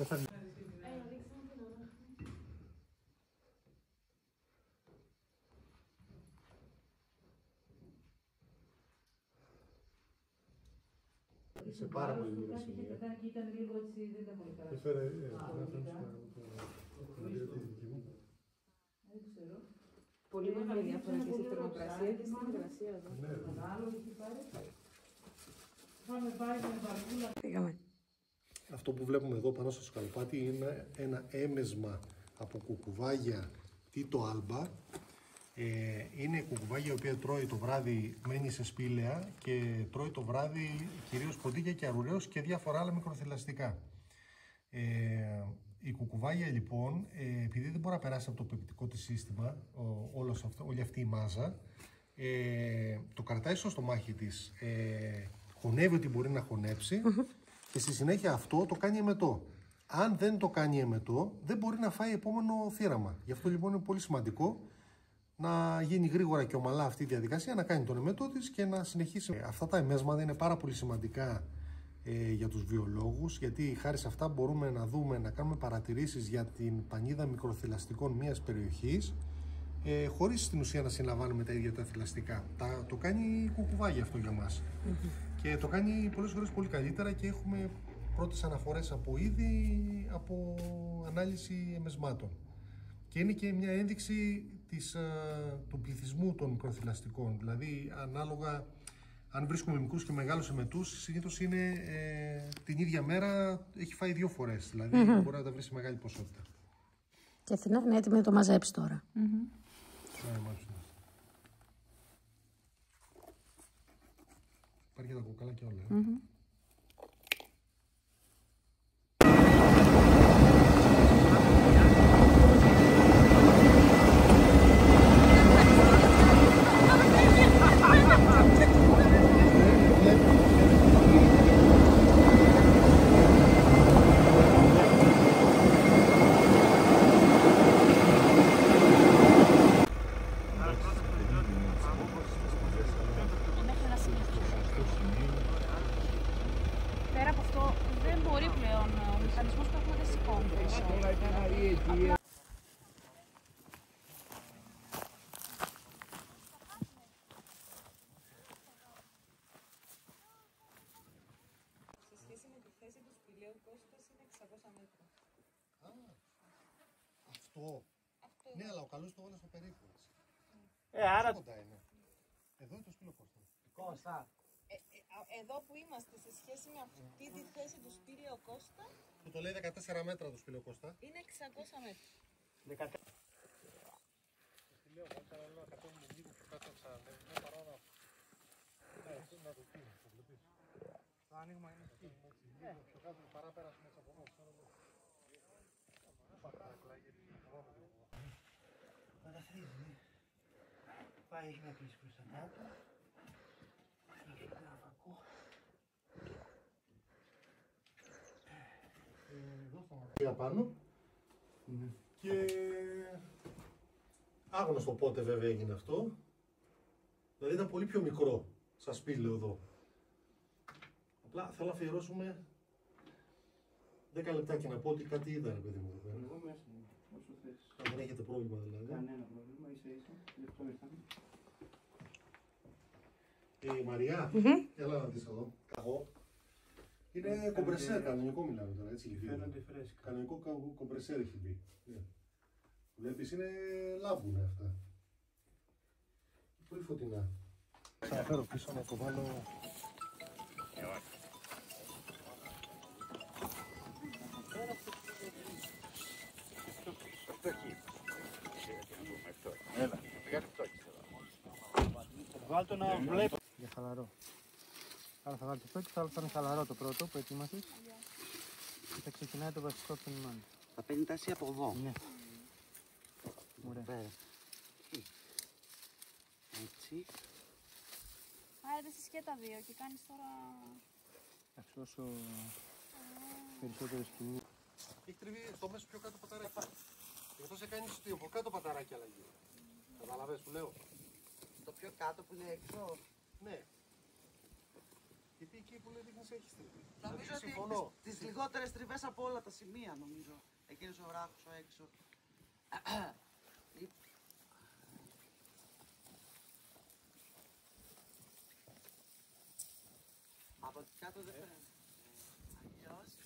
Σε πάρα πολύ λίγα σημεία. Έφερε πολύ μεγάλη διαφορά και στη θερμοκρασία και στην υγρασία εδώ. Πήγαμε. Αυτό που βλέπουμε εδώ πάνω στο σκαλοπάτι είναι ένα έμεσμα από κουκουβάγια Τίτο Άλμπα. Είναι κουκουβάγια η οποία τρώει το βράδυ, μένει σε σπήλαια και τρώει το βράδυ κυρίως ποντίκια και αρουραίους και διάφορα άλλα μικροθηλαστικά. Η κουκουβάγια λοιπόν, επειδή δεν μπορεί να περάσει από το πεπτικό της σύστημα όλη αυτή η μάζα, το κρατάει στο στομάχι της, χωνεύει ότι μπορεί να χωνέψει και στη συνέχεια αυτό το κάνει εμετό. Αν δεν το κάνει εμετό, δεν μπορεί να φάει επόμενο θύραμα. Γι' αυτό λοιπόν είναι πολύ σημαντικό να γίνει γρήγορα και ομαλά αυτή η διαδικασία, να κάνει τον εμετό της και να συνεχίσει. Αυτά τα εμέσματα είναι πάρα πολύ σημαντικά για τους βιολόγους, γιατί χάρη σε αυτά μπορούμε να δούμε, να κάνουμε παρατηρήσεις για την πανίδα μικροθηλαστικών μιας περιοχής, χωρίς στην ουσία να συλλαμβάνουμε τα ίδια τα θηλαστικά. Το κάνει κουκουβάγι αυτό για μας. Και το κάνει πολλές φορές πολύ καλύτερα και έχουμε πρώτες αναφορές από είδη, από ανάλυση εμεσμάτων. Και είναι και μια ένδειξη του πληθυσμού των μικροθηλαστικών. Δηλαδή, ανάλογα, αν βρίσκουμε μικρούς και μεγάλους εμετούς, συνήθως είναι την ίδια μέρα έχει φάει 2 φορές. Δηλαδή, μπορεί να τα βρει σε μεγάλη ποσότητα. Και Αθηνά είναι έτοιμη να το μαζέψει τώρα. Υπάρχει και τα κοκαλάκια όλα. Πέρα από αυτό, δεν μπορεί πλέον ο μηχανισμός που έχουμε δεν σηκώνει περισσότερο. Σε σχέση με τη θέση του σπηλαίου Κώστας είναι 600 μέτρα. Αυτό. Ναι, αλλά ο καλός το βάλε στο περίπου. Άρα... Είναι. Εδώ είναι το σπήλαιο Κώστα. Κώστα. Εδώ που είμαστε σε σχέση με αυτή τη θέση του σπήλαιο Κώστα, Που το λέει 14 μέτρα το σπήλαιο Κώστα. είναι 600 μέτρα. Το σπήλαιο Κώστα είναι να κατέβουμε λίγο πιο κάτω από τα μέτρα παρά να το πει, το βλέπεις. Το άνοιγμα είναι εκεί. Λίγο πιο κάτω παρά πέρασουμε έτσι από εδώ. Καταφρίζει. Πάει, έχει μια κλίση προς τα κάτω. Έχει ένα φακό. Εδώ σταματάει πάνω. Και άγνωστο πότε βέβαια έγινε αυτό. Δηλαδή ήταν πολύ πιο μικρό σαν σπήλαιο εδώ. Απλά θέλω να αφιερώσουμε 10 λεπτάκια να πω ότι κάτι είδα, ρε παιδί μου. Εγώ μέσα μου, όσο θες. Αν δεν έχετε πρόβλημα δηλαδή. Κανένα πρόβλημα, ίσα ίσα. Γι' αυτό ήρθαμε. Η Μαριά, έλα να δεις εδώ. Καγό. Είναι κομπρεσέρ, κανονικό μιλάμε τώρα, έτσι. Φαίνονται φρέσκα. Κανονικό κομπρεσέρ έχει μπει. Βλέπεις, είναι λάμπουνα αυτά. Πολύ φωτεινά. Θα φέρω πίσω να το βάλω. Έλα, βάλ' το να βλέπω. Για χαλαρό. Άρα θα βάλεις αυτό και θα είναι χαλαρό το πρώτο που ετοίμασες. Και θα ξεκινάει το βασικό από τον ημάν. Θα παίρνει τάση από εδώ. Ναι. Ωραία. Πέρα. Έτσι. Άρα δεν και τα δύο και κάνεις τώρα... Εντάξει, όσο περισσότερο σκηνή. Έχει τριβεί στο μέσο πιο κάτω παταράκι. Γι' αυτό σε κάνει στο από κάτω παταράκι αλλαγή. Καταλαβες που λέω. Το πιο κάτω που είναι έξω. Ναι. Γιατί εκεί εκεί που λέει δείχνεις έχει στριβή. Νομίζω ότι τις λιγότερες τριβές από όλα τα σημεία, νομίζω. Εκείνος ο βράχος, ο έξω. Από εκεί κάτω δεν φαίνεται. Αλλιώς...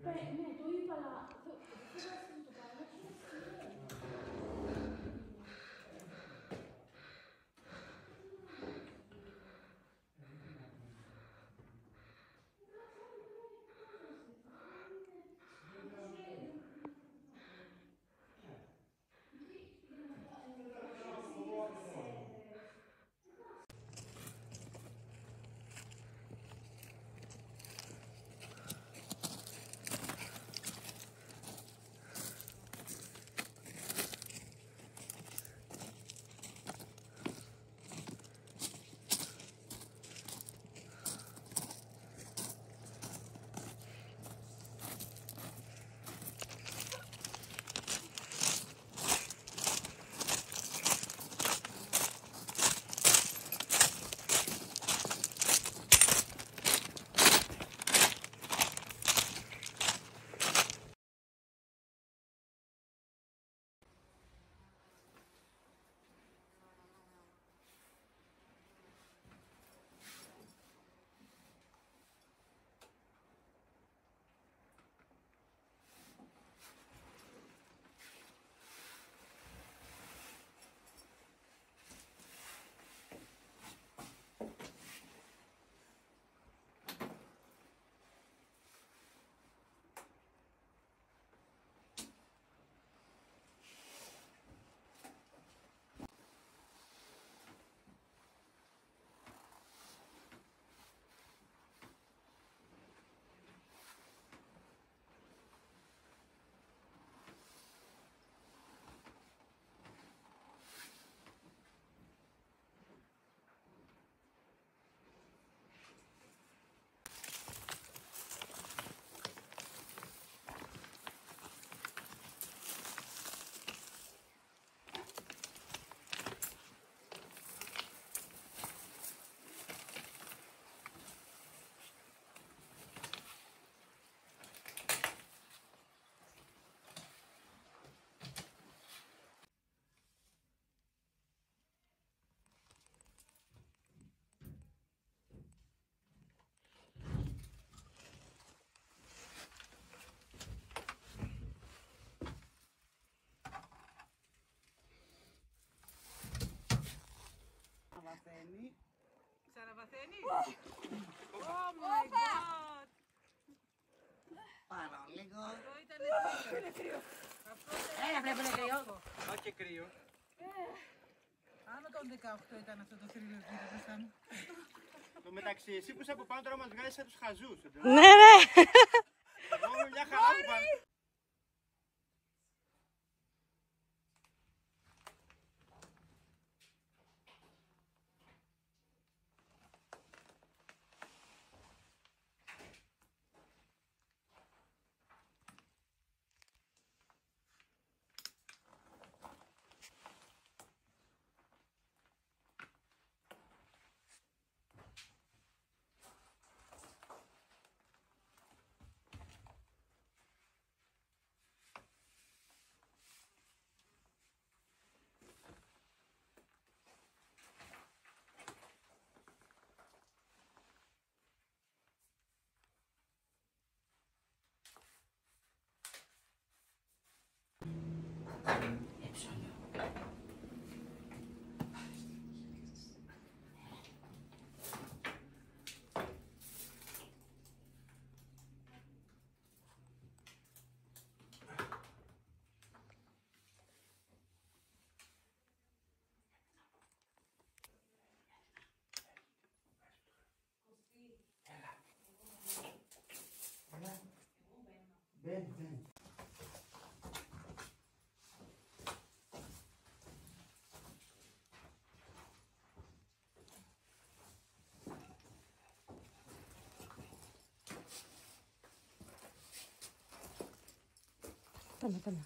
Ναι, το είπα, αλλά δεν το πάρω. Oh my god! Πάρα λίγο. Αυτό ήταν κρύο. Έλα, βλέπω κρύο. Όχι και κρύο. Άνω των 18 ήταν αυτό το θρύλο που ήταν. Το μεταξύ, εσύ που είσαι από πάνω τώρα μας βγάζεις σαν τους χαζούς. Ναι, ναι. Εγώ είμαι μια χαρά που πάνω. Μπαίνει. Πάμε, πάμε.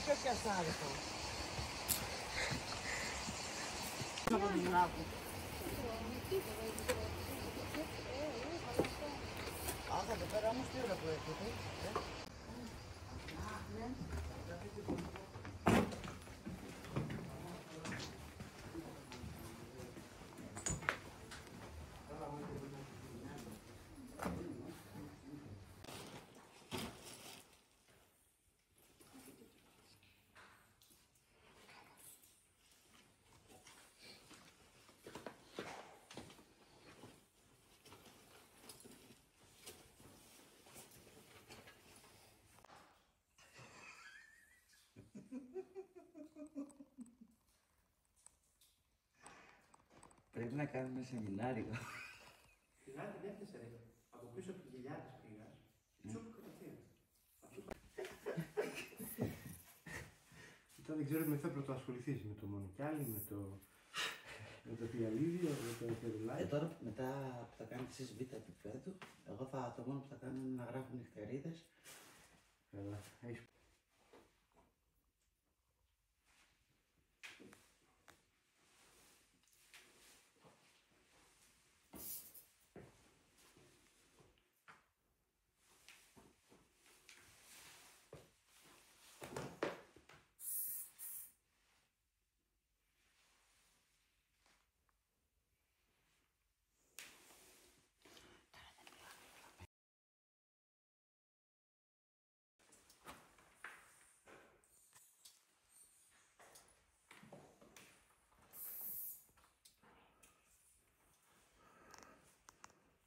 πιο πιασάρικο. Από τον Μουράκο. Αχ, εδώ πέρα όμως τι ώρα που έρχεται. Πρέπει να κάνουμε σεμινάριο. Την άλλη την έφτιασε ρε. Από πίσω από τη γυλιά της πήγας. Τσουπ κατευθείαν. Τώρα δεν ξέρω με θα πρωτοασχοληθείς με το μονικιάλι, με το φιαλίδιο, με το φερουλάκι. Τώρα μετά που θα κάνετε εσείς β' επίπεδου, εγώ το μόνο που θα κάνω είναι να γράφω νυχτερίδες. Καλά, έχεις